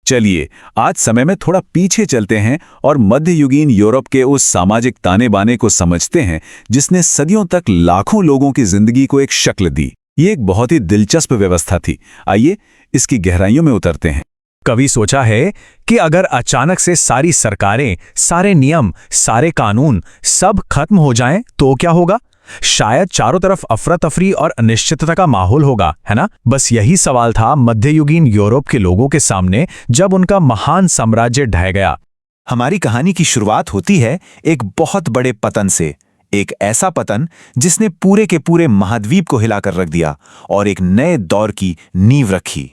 चलिए आज समय में थोड़ा पीछे चलते हैं और मध्ययुगीन यूरोप के उस सामाजिक ताने बाने को समझते हैं जिसने सदियों तक लाखों लोगों की जिंदगी को एक शक्ल दी। ये एक बहुत ही दिलचस्प व्यवस्था थी। आइए इसकी गहराइयों में उतरते हैं। कभी सोचा है कि अगर अचानक से सारी सरकारें, सारे नियम, सारे कानून सब खत्म हो जाएं तो क्या होगा? शायद चारों तरफ अफरा तफरी और अनिश्चितता का माहौल होगा, है ना? बस यही सवाल था मध्ययुगीन यूरोप के लोगों के सामने जब उनका महान साम्राज्य ढह गया। हमारी कहानी की शुरुआत होती है एक बहुत बड़े पतन से। एक ऐसा पतन जिसने पूरे के पूरे महाद्वीप को हिलाकर रख दिया और एक नए दौर की नींव रखी।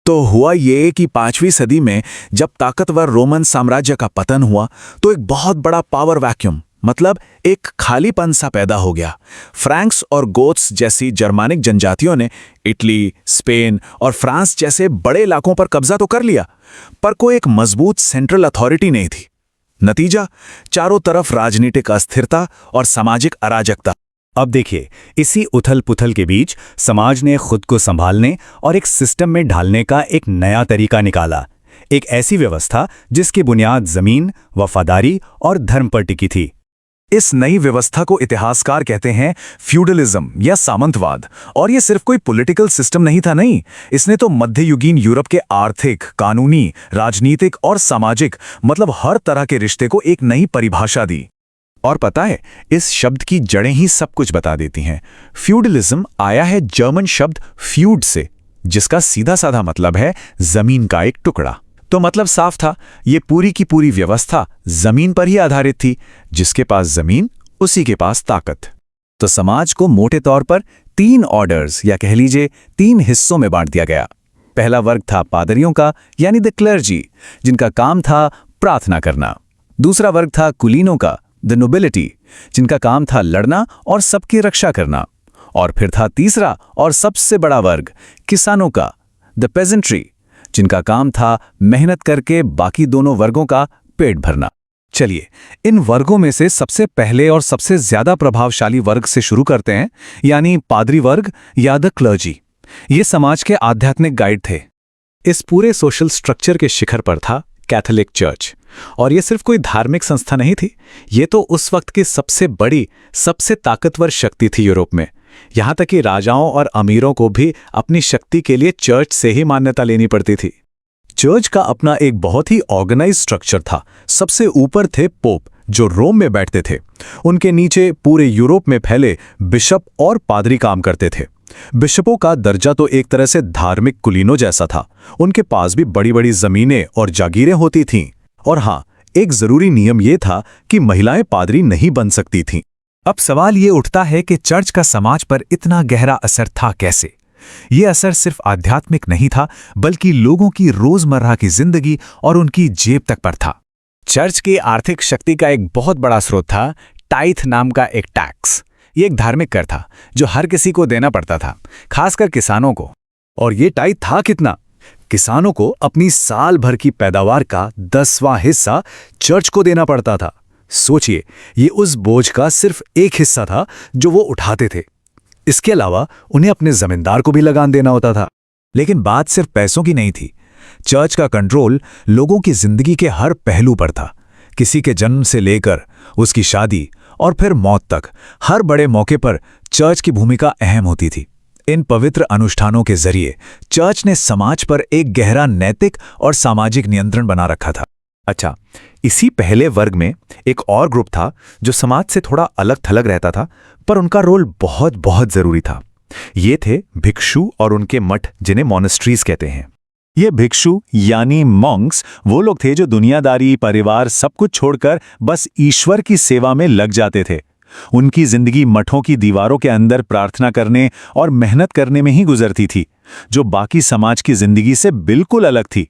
तो हुआ ये कि 5वीं सदी में जब ताकतवर रोमन साम्राज्य का पतन हुआ तो एक बहुत बड़ा पावर वैक्यूम, मतलब एक खालीपन सा पैदा हो गया। फ्रैंक्स और गोथ्स जैसी जर्मानिक जनजातियों ने इटली, स्पेन और फ्रांस जैसे बड़े इलाकों पर कब्जा तो कर लिया, पर कोई एक मजबूत सेंट्रल अथॉरिटी नहीं थी। नतीजा, चारों तरफ राजनीतिक अस्थिरता और सामाजिक अराजकता। अब देखिए, इसी उथल पुथल के बीच समाज ने खुद को संभालने और एक सिस्टम में ढालने का एक नया तरीका निकाला। एक ऐसी व्यवस्था जिसकी बुनियाद जमीन, वफादारी और धर्म पर टिकी थी। इस नई व्यवस्था को इतिहासकार कहते हैं फ्यूडलिज्म या सामंतवाद। और ये सिर्फ कोई पॉलिटिकल सिस्टम नहीं था, नहीं, इसने तो मध्ययुगीन यूरोप के आर्थिक, कानूनी, राजनीतिक और सामाजिक, मतलब हर तरह के रिश्ते को एक नई परिभाषा दी। और पता है, इस शब्द की जड़ें ही सब कुछ बता देती हैं। फ्यूडलिज्म आया है जर्मन शब्द फ्यूड से, जिसका सीधा साधा मतलब है जमीन का एक टुकड़ा। तो मतलब साफ था, ये पूरी की पूरी व्यवस्था जमीन पर ही आधारित थी। जिसके पास जमीन, उसी के पास ताकत। तो समाज को मोटे तौर पर 3 ऑर्डर्स या कह लीजिए 3 हिस्सों में बांट दिया गया। पहला वर्ग था पादरियों का, यानी द क्लर्जी, जिनका काम था प्रार्थना करना। दूसरा वर्ग था कुलीनों का, द नोबिलिटी, जिनका काम था लड़ना और सबकी रक्षा करना। और फिर था तीसरा और सबसे बड़ा वर्ग, किसानों का, द पेजेंट्री, जिनका काम था मेहनत करके बाकी दोनों वर्गों का पेट भरना। चलिए, इन वर्गों में से सबसे पहले और सबसे ज्यादा प्रभावशाली वर्ग से शुरू करते हैं, यानी पादरी वर्ग या द क्लर्जी। ये समाज के आध्यात्मिक गाइड थे। इस पूरे सोशल स्ट्रक्चर के शिखर पर था कैथोलिक चर्च। और ये सिर्फ कोई धार्मिक संस्था नहीं थी, ये तो उस वक्त की सबसे बड़ी, सबसे ताकतवर शक्ति थी यूरोप में। यहां तक कि राजाओं और अमीरों को भी अपनी शक्ति के लिए चर्च से ही मान्यता लेनी पड़ती थी। चर्च का अपना एक बहुत ही ऑर्गेनाइज स्ट्रक्चर था। सबसे ऊपर थे पोप, जो रोम में बैठते थे। उनके नीचे पूरे यूरोप में फैले बिशप और पादरी काम करते थे। बिशपों का दर्जा तो एक तरह से धार्मिक कुलीनों जैसा था। उनके पास भी बड़ी बड़ी जमीनें और जागीरें होती थीं। और हाँ, एक जरूरी नियम यह था कि महिलाएं पादरी नहीं बन सकती थीं। अब सवाल ये उठता है कि चर्च का समाज पर इतना गहरा असर था कैसे? ये असर सिर्फ आध्यात्मिक नहीं था, बल्कि लोगों की रोजमर्रा की जिंदगी और उनकी जेब तक पर था। चर्च की आर्थिक शक्ति का एक बहुत बड़ा स्रोत था टाइथ नाम का एक टैक्स। ये एक धार्मिक कर था जो हर किसी को देना पड़ता था, खासकर किसानों को। और ये टाइथ था कितना? किसानों को अपनी साल भर की पैदावार का 10वां हिस्सा चर्च को देना पड़ता था। सोचिए, ये उस बोझ का सिर्फ एक हिस्सा था जो वो उठाते थे। इसके अलावा उन्हें अपने जमींदार को भी लगान देना होता था। लेकिन बात सिर्फ पैसों की नहीं थी। चर्च का कंट्रोल लोगों की जिंदगी के हर पहलू पर था। किसी के जन्म से लेकर उसकी शादी और फिर मौत तक, हर बड़े मौके पर चर्च की भूमिका अहम होती थी। इन पवित्र अनुष्ठानों के जरिए चर्च ने समाज पर एक गहरा नैतिक और सामाजिक नियंत्रण बना रखा था। अच्छा, इसी पहले वर्ग में एक और ग्रुप था जो समाज से थोड़ा अलग थलग रहता था, पर उनका रोल बहुत बहुत जरूरी था। ये थे भिक्षु और उनके मठ, जिन्हें मॉनेस्ट्रीज कहते हैं। ये भिक्षु यानी मॉन्क्स वो लोग थे जो दुनियादारी, परिवार सब कुछ छोड़कर बस ईश्वर की सेवा में लग जाते थे। उनकी जिंदगी मठों की दीवारों के अंदर प्रार्थना करने और मेहनत करने में ही गुजरती थी, जो बाकी समाज की जिंदगी से बिल्कुल अलग थी।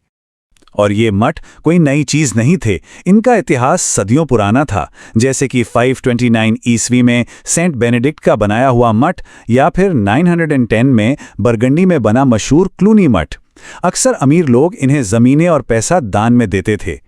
और ये मठ कोई नई चीज नहीं थे। इनका इतिहास सदियों पुराना था, जैसे कि 529 ईस्वी में सेंट बेनेडिक्ट का बनाया हुआ मठ, या फिर 910 में बरगंडी में बना मशहूर क्लूनी मठ। अक्सर अमीर लोग इन्हें जमीनें और पैसा दान में देते थे।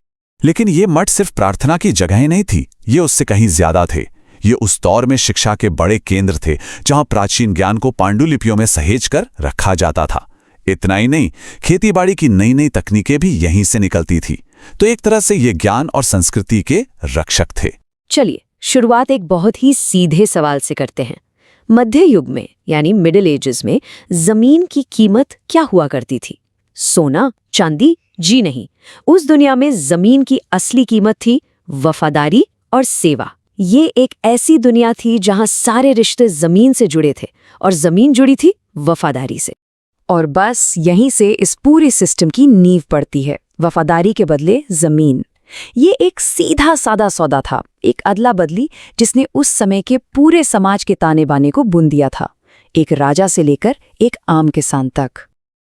लेकिन ये मठ सिर्फ प्रार्थना की जगहें नहीं थी, ये उससे कहीं ज्यादा थे। ये उस दौर में शिक्षा के बड़े केंद्र थे, जहां प्राचीन ज्ञान को पांडुलिपियों में सहेज कर रखा जाता था। इतना ही नहीं, खेतीबाड़ी की नई नई तकनीकें भी यहीं से निकलती थी। तो एक तरह से ये ज्ञान और संस्कृति के रक्षक थे। चलिए शुरुआत एक बहुत ही सीधे सवाल से करते हैं। मध्य युग में यानी मिडिल एजेस में जमीन की कीमत क्या हुआ करती थी? सोना, चांदी? जी नहीं। उस दुनिया में जमीन की असली कीमत थी वफादारी और सेवा। ये एक ऐसी दुनिया थी जहां सारे रिश्ते जमीन से जुड़े थे और जमीन जुड़ी थी वफादारी से। और बस यहीं से इस पूरे सिस्टम की नींव पड़ती है, वफादारी के बदले जमीन। ये एक सीधा सादा सौदा था, एक अदला बदली जिसने उस समय के पूरे समाज के ताने बाने को बुन दिया था, एक राजा से लेकर एक आम किसान तक।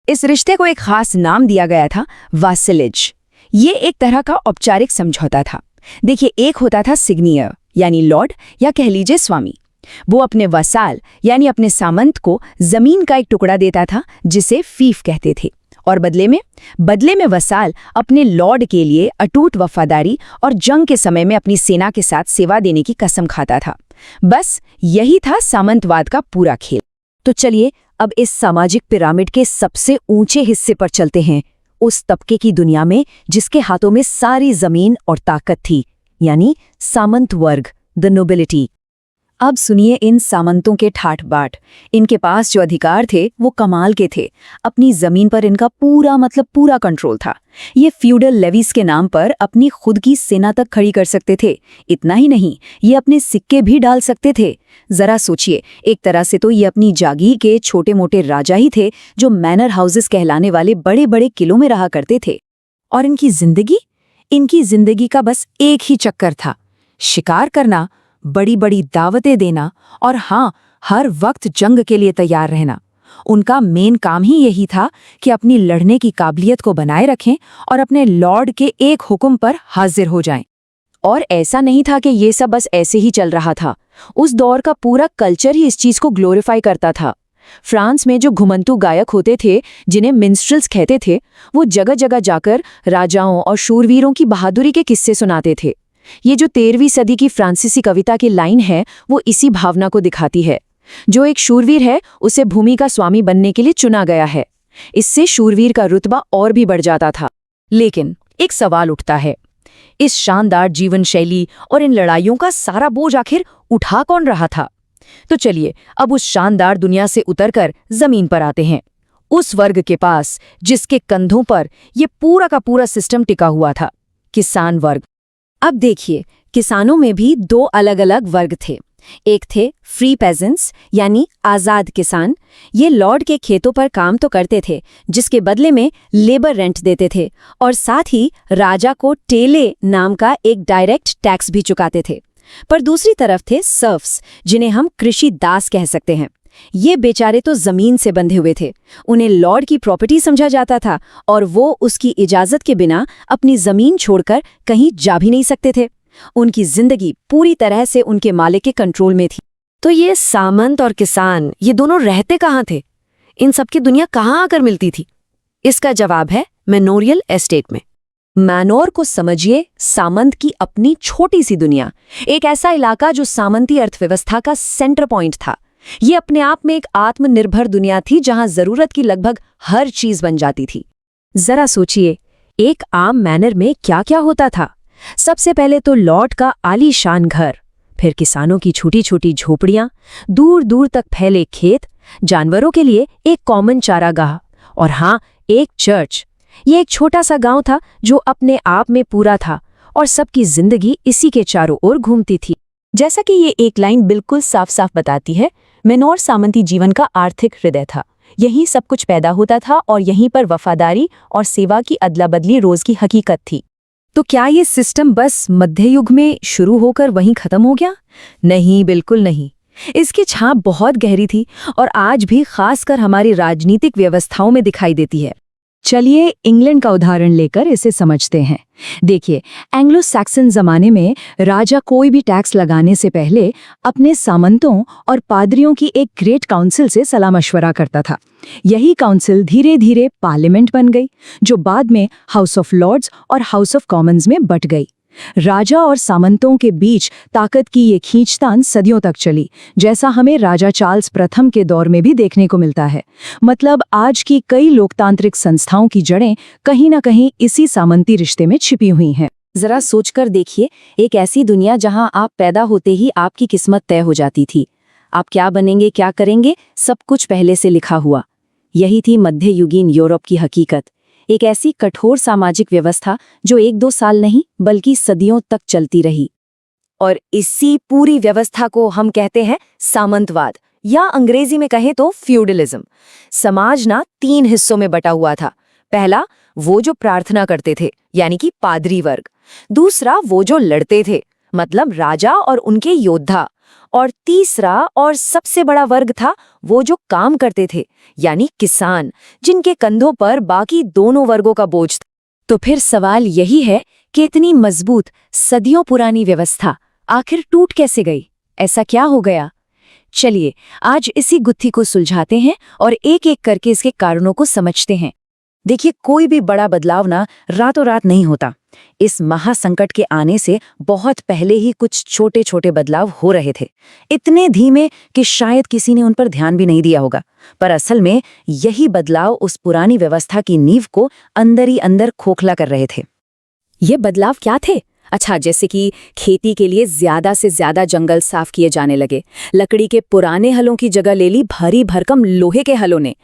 इस रिश्ते को एक खास नाम दिया गया था, वासिलेज। ये एक तरह का औपचारिक समझौता था। देखिए, एक होता था सिग्नियर यानी लॉर्ड या कह लीजिए स्वामी। वो अपने वसाल यानी अपने सामंत को जमीन का एक टुकड़ा देता था जिसे फीफ कहते थे, और बदले में वसाल अपने लॉर्ड के लिए अटूट वफादारी और जंग के समय में अपनी सेना के साथ सेवा देने की कसम खाता था। बस यही था सामंतवाद का पूरा खेल। तो चलिए अब इस सामाजिक पिरामिड के सबसे ऊंचे हिस्से पर चलते हैं, उस तबके की दुनिया में जिसके हाथों में सारी जमीन और ताकत थी, यानी सामंत वर्ग, द नोबिलिटी। अब सुनिए इन सामंतों के ठाठ बाट। इनके पास जो अधिकार थे वो कमाल के थे। अपनी जमीन पर इनका पूरा कंट्रोल था। ये फ्यूडल लेवीज के नाम पर अपनी खुद की सेना तक खड़ी कर सकते थे। इतना ही नहीं, ये अपने सिक्के भी डाल सकते थे। जरा सोचिए, एक तरह से तो ये अपनी जागीर के छोटे मोटे राजा ही थे जो मैनर हाउसेस कहलाने वाले बड़े बड़े किलों में रहा करते थे। और इनकी जिंदगी का बस एक ही चक्कर था, शिकार करना, बड़ी बड़ी दावतें देना और हाँ, हर वक्त जंग के लिए तैयार रहना। उनका मेन काम ही यही था कि अपनी लड़ने की काबिलियत को बनाए रखें और अपने लॉर्ड के एक हुक्म पर हाजिर हो जाएं। और ऐसा नहीं था कि ये सब बस ऐसे ही चल रहा था। उस दौर का पूरा कल्चर ही इस चीज को ग्लोरीफाई करता था। फ्रांस में जो घुमंतू गायक होते थे, जिन्हें मिन्स्ट्रेल्स कहते थे, वो जगह जगह जाकर राजाओं और शूरवीरों की बहादुरी के किस्से सुनाते थे। ये जो 13वीं सदी की फ्रांसीसी कविता की लाइन है, वो इसी भावना को दिखाती है। जो एक शूरवीर है, उसे भूमि का स्वामी बनने के लिए चुना गया है। इससे शूरवीर का रुतबा और भी बढ़ जाता था। लेकिन एक सवाल उठता है, इस शानदार जीवन शैली और इन लड़ाइयों का सारा बोझ आखिर उठा कौन रहा था? तो चलिए अब उस शानदार दुनिया से उतरकर जमीन पर आते हैं, उस वर्ग के पास जिसके कंधों पर ये पूरा का पूरा सिस्टम टिका हुआ था, किसान वर्ग। अब देखिए, किसानों में भी दो अलग अलग वर्ग थे। एक थे फ्री पेजेंट्स यानी आज़ाद किसान। ये लॉर्ड के खेतों पर काम तो करते थे, जिसके बदले में लेबर रेंट देते थे, और साथ ही राजा को टेले नाम का एक डायरेक्ट टैक्स भी चुकाते थे। पर दूसरी तरफ थे सर्फ्स, जिन्हें हम कृषि दास कह सकते हैं। ये बेचारे तो जमीन से बंधे हुए थे। उन्हें लॉर्ड की प्रॉपर्टी समझा जाता था और वो उसकी इजाजत के बिना अपनी जमीन छोड़कर कहीं जा भी नहीं सकते थे। उनकी जिंदगी पूरी तरह से उनके मालिक के कंट्रोल में थी। तो ये सामंत और किसान, ये दोनों रहते कहाँ थे? इन सबकी दुनिया कहाँ आकर मिलती थी? इसका जवाब है मैनोरियल एस्टेट में। मैनोर को समझिए सामंत की अपनी छोटी सी दुनिया, एक ऐसा इलाका जो सामंती अर्थव्यवस्था का सेंटर पॉइंट था। ये अपने आप में एक आत्मनिर्भर दुनिया थी जहां जरूरत की लगभग हर चीज बन जाती थी। जरा सोचिए, एक आम मैनर में क्या क्या होता था। सबसे पहले तो लॉर्ड का आलीशान घर, फिर किसानों की छोटी छोटी झोपड़ियां, दूर दूर तक फैले खेत, जानवरों के लिए एक कॉमन चारागाह, और हाँ, एक चर्च। ये एक छोटा सा गांव था जो अपने आप में पूरा था और सबकी जिंदगी इसी के चारों ओर घूमती थी। जैसा कि ये एक लाइन बिल्कुल साफ साफ बताती है, मैनोर सामंती जीवन का आर्थिक हृदय था। यहीं सब कुछ पैदा होता था और यहीं पर वफादारी और सेवा की अदला बदली रोज की हकीकत थी। तो क्या ये सिस्टम बस मध्य युग में शुरू होकर वहीं खत्म हो गया? नहीं, बिल्कुल नहीं। इसकी छाप बहुत गहरी थी और आज भी खासकर हमारी राजनीतिक व्यवस्थाओं में दिखाई देती है। चलिए इंग्लैंड का उदाहरण लेकर इसे समझते हैं। देखिए, एंग्लो सैक्सन जमाने में राजा कोई भी टैक्स लगाने से पहले अपने सामंतों और पादरियों की एक ग्रेट काउंसिल से सलाह मशवरा करता था। यही काउंसिल धीरे धीरे पार्लियामेंट बन गई, जो बाद में हाउस ऑफ लॉर्ड्स और हाउस ऑफ कॉमन्स में बट गई। राजा और सामंतों के बीच ताकत की ये खींचतान सदियों तक चली, जैसा हमें राजा चार्ल्स प्रथम के दौर में भी देखने को मिलता है। मतलब आज की कई लोकतांत्रिक संस्थाओं की जड़ें कहीं न कहीं इसी सामंती रिश्ते में छिपी हुई हैं। जरा सोचकर देखिए, एक ऐसी दुनिया जहां आप पैदा होते ही आपकी किस्मत तय हो जाती थी। आप क्या बनेंगे, क्या करेंगे, सब कुछ पहले से लिखा हुआ। यही थी मध्ययुगीन यूरोप की हकीकत। एक ऐसी कठोर सामाजिक व्यवस्था जो 1-2 साल नहीं बल्कि सदियों तक चलती रही। और इसी पूरी व्यवस्था को हम कहते हैं सामंतवाद, या अंग्रेजी में कहें तो फ्यूडलिज्म। समाज ना 3 हिस्सों में बटा हुआ था। पहला, वो जो प्रार्थना करते थे यानी कि पादरी वर्ग। दूसरा, वो जो लड़ते थे, मतलब राजा और उनके योद्धा। और तीसरा और सबसे बड़ा वर्ग था वो जो काम करते थे, यानी किसान, जिनके कंधों पर बाकी दोनों वर्गों का बोझ था। तो फिर सवाल यही है कि इतनी मजबूत सदियों पुरानी व्यवस्था आखिर टूट कैसे गई? ऐसा क्या हो गया? चलिए आज इसी गुत्थी को सुलझाते हैं और एक एक करके इसके कारणों को समझते हैं। देखिए, कोई भी बड़ा बदलाव ना रातों रात नहीं होता। इस महासंकट के आने से बहुत पहले ही कुछ छोटे छोटे बदलाव हो रहे थे, इतने धीमे कि शायद किसी ने उन पर ध्यान भी नहीं दिया होगा। पर असल में यही बदलाव उस पुरानी व्यवस्था की नींव को अंदर ही अंदर खोखला कर रहे थे। ये बदलाव क्या थे? अच्छा, जैसे कि खेती के लिए ज्यादा से ज्यादा जंगल साफ किए जाने लगे। लकड़ी के पुराने हलों की जगह ले ली भारी भरकम लोहे के हलों ने।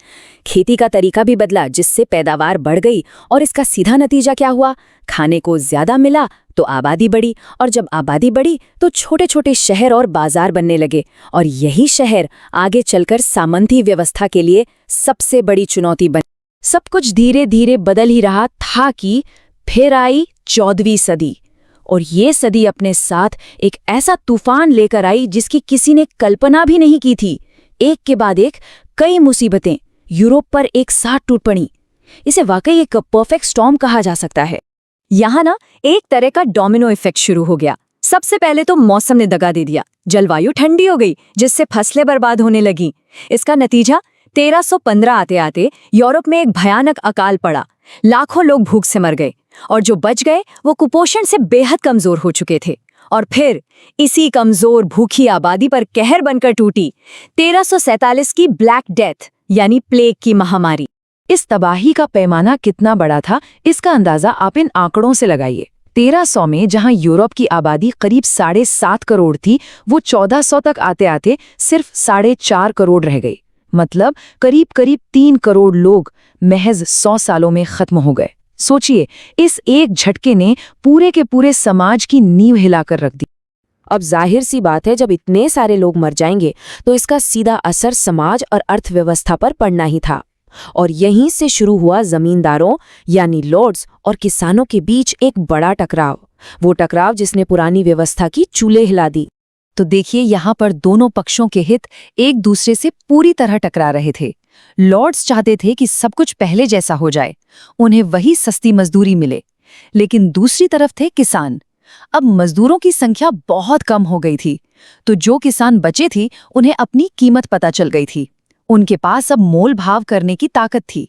खेती का तरीका भी बदला, जिससे पैदावार बढ़ गई। और इसका सीधा नतीजा क्या हुआ? खाने को ज्यादा मिला तो आबादी बढ़ी, और जब आबादी बढ़ी तो छोटे छोटे शहर और बाजार बनने लगे। और यही शहर आगे चलकर सामंती व्यवस्था के लिए सबसे बड़ी चुनौती बनी। सब कुछ धीरे धीरे बदल ही रहा था कि फिर आई 14वीं सदी। और ये सदी अपने साथ एक ऐसा तूफान लेकर आई जिसकी किसी ने कल्पना भी नहीं की थी। एक के बाद एक कई मुसीबतें यूरोप पर एक साथ टूट पड़ी। इसे वाकई एक परफेक्ट स्टॉर्म कहा जा सकता है। यहाँ ना एक तरह का डोमिनो इफेक्ट शुरू हो गया। सबसे पहले तो मौसम ने दगा दे दिया। जलवायु ठंडी हो गई, जिससे फसलें बर्बाद होने लगी। इसका नतीजा 1315 आते आते यूरोप में एक भयानक अकाल पड़ा। लाखों लोग भूख से मर गए, और जो बच गए वो कुपोषण से बेहद कमजोर हो चुके थे। और फिर इसी कमजोर भूखी आबादी पर कहर बनकर टूटी 1347 की ब्लैक डेथ यानी प्लेग की महामारी। इस तबाही का पैमाना कितना बड़ा था, इसका अंदाजा आप इन आंकड़ों से लगाइए। 1300 में जहां यूरोप की आबादी करीब 7.5 करोड़ थी, वो 1400 तक आते आते सिर्फ 4.5 करोड़ रह गई। मतलब करीब करीब 3 करोड़ लोग महज 100 सालों में खत्म हो गए। सोचिए, इस एक झटके ने पूरे के पूरे समाज की नींव हिलाकर रख दी। अब जाहिर सी बात है, जब इतने सारे लोग मर जाएंगे तो इसका सीधा असर समाज और अर्थव्यवस्था पर पड़ना ही था। और यहीं से शुरू हुआ जमींदारों यानी लॉर्ड्स और किसानों के बीच एक बड़ा टकराव। वो टकराव जिसने पुरानी व्यवस्था की चूल्हे हिला दी। तो देखिए, यहाँ पर दोनों पक्षों के हित एक दूसरे से पूरी तरह टकरा रहे थे। लॉर्ड्स चाहते थे कि सब कुछ पहले जैसा हो जाए, उन्हें वही सस्ती मजदूरी मिले। लेकिन दूसरी तरफ थे किसान। अब मजदूरों की संख्या बहुत कम हो गई थी, तो जो किसान बचे थी उन्हें अपनी कीमत पता चल गई थी। उनके पास अब मोल भाव करने की ताकत थी।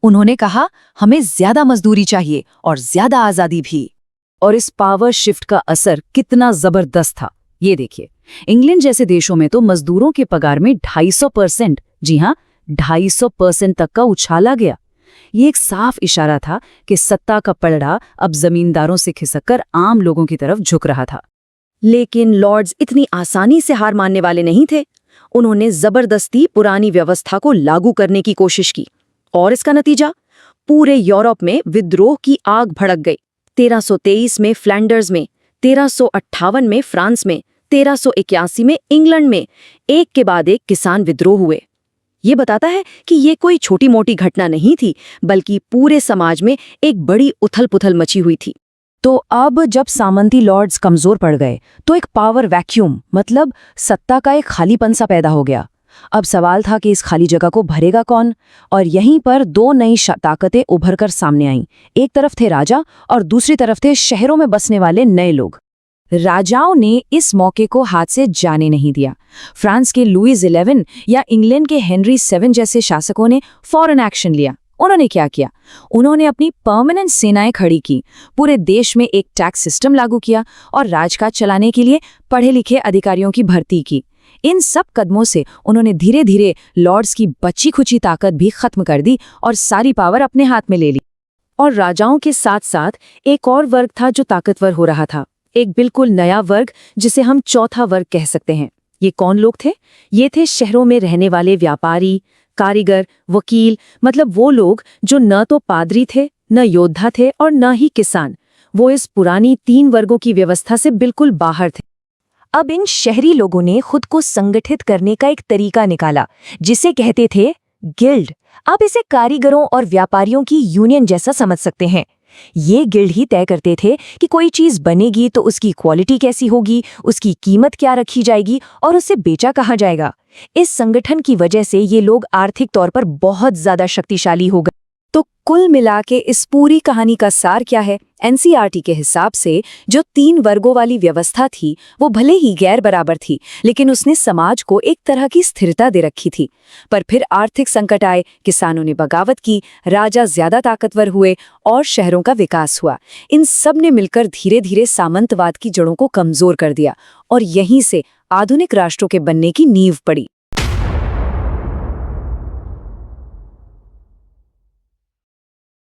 उन्होंने कहा, हमें ज्यादा मजदूरी चाहिए और ज्यादा आजादी भी। और इस पावर शिफ्ट का असर कितना जबरदस्त था, ये देखिए। इंग्लैंड जैसे देशों में तो मजदूरों के पगार में 250%, जी हाँ 250% तक का उछाला गया। ये एक साफ इशारा था कि सत्ता का पलड़ा अब जमींदारों से खिसककर आम लोगों की तरफ झुक रहा था। लेकिन लॉर्ड्स इतनी आसानी से हार मानने वाले नहीं थे। उन्होंने जबरदस्ती पुरानी व्यवस्था को लागू करने की कोशिश की, और इसका नतीजा पूरे यूरोप में विद्रोह की आग भड़क गई। 1323 में फ्लैंडर्स में, 1358 में फ्रांस में, 1381 में इंग्लैंड में एक के बाद एक किसान विद्रोह हुए। ये बताता है कि ये कोई छोटी मोटी घटना नहीं थी, बल्कि पूरे समाज में एक बड़ी उथल-पुथल मची हुई थी। तो अब जब सामंती लॉर्ड्स कमजोर पड़ गए तो एक पावर वैक्यूम, मतलब सत्ता का एक खालीपन सा पैदा हो गया। अब सवाल था कि इस खाली जगह को भरेगा कौन? और यहीं पर दो नई ताकतें उभरकर सामने आईं। एक तरफ थे राजा और दूसरी तरफ थे शहरों में बसने वाले नए लोग। राजाओं ने इस मौके को हाथ से जाने नहीं दिया। फ्रांस के लुईस 11 या इंग्लैंड के हेनरी 7 जैसे शासकों ने फौरन एक्शन लिया। उन्होंने क्या किया? उन्होंने अपनी परमानेंट सेनाएं खड़ी की, पूरे देश में एक टैक्स सिस्टम लागू किया और राजकाज चलाने के लिए पढ़े लिखे अधिकारियों की भर्ती की। इन सब कदमों से उन्होंने धीरे धीरे लॉर्ड्स की बची खुची ताकत भी खत्म कर दी और सारी पावर अपने हाथ में ले ली। और राजाओं के साथ साथ एक और वर्ग था जो ताकतवर हो रहा था, एक बिल्कुल नया वर्ग जिसे हम चौथा वर्ग कह सकते हैं। ये कौन लोग थे? ये थे शहरों में रहने वाले व्यापारी, कारीगर, वकील, मतलब वो लोग जो न तो पादरी थे, न योद्धा थे और न ही किसान। वो इस पुरानी 3 वर्गों की व्यवस्था से बिल्कुल बाहर थे। अब इन शहरी लोगों ने खुद को संगठित करने का एक तरीका निकाला जिसे कहते थे गिल्ड। आप इसे कारीगरों और व्यापारियों की यूनियन जैसा समझ सकते हैं। ये गिल्ड ही तय करते थे कि कोई चीज बनेगी तो उसकी क्वालिटी कैसी होगी, उसकी कीमत क्या रखी जाएगी और उसे बेचा कहाँ जाएगा। इस संगठन की वजह से ये लोग आर्थिक तौर पर बहुत ज्यादा शक्तिशाली हो गए। तो कुल मिला के इस पूरी कहानी का सार क्या है? एनसीईआरटी के हिसाब से जो 3 वर्गों वाली व्यवस्था थी वो भले ही गैर बराबर थी, लेकिन उसने समाज को एक तरह की स्थिरता दे रखी थी। पर फिर आर्थिक संकट आए, किसानों ने बगावत की, राजा ज्यादा ताकतवर हुए और शहरों का विकास हुआ। इन सब ने मिलकर धीरे धीरे सामंतवाद की जड़ों को कमजोर कर दिया और यहीं से आधुनिक राष्ट्रों के बनने की नींव पड़ी।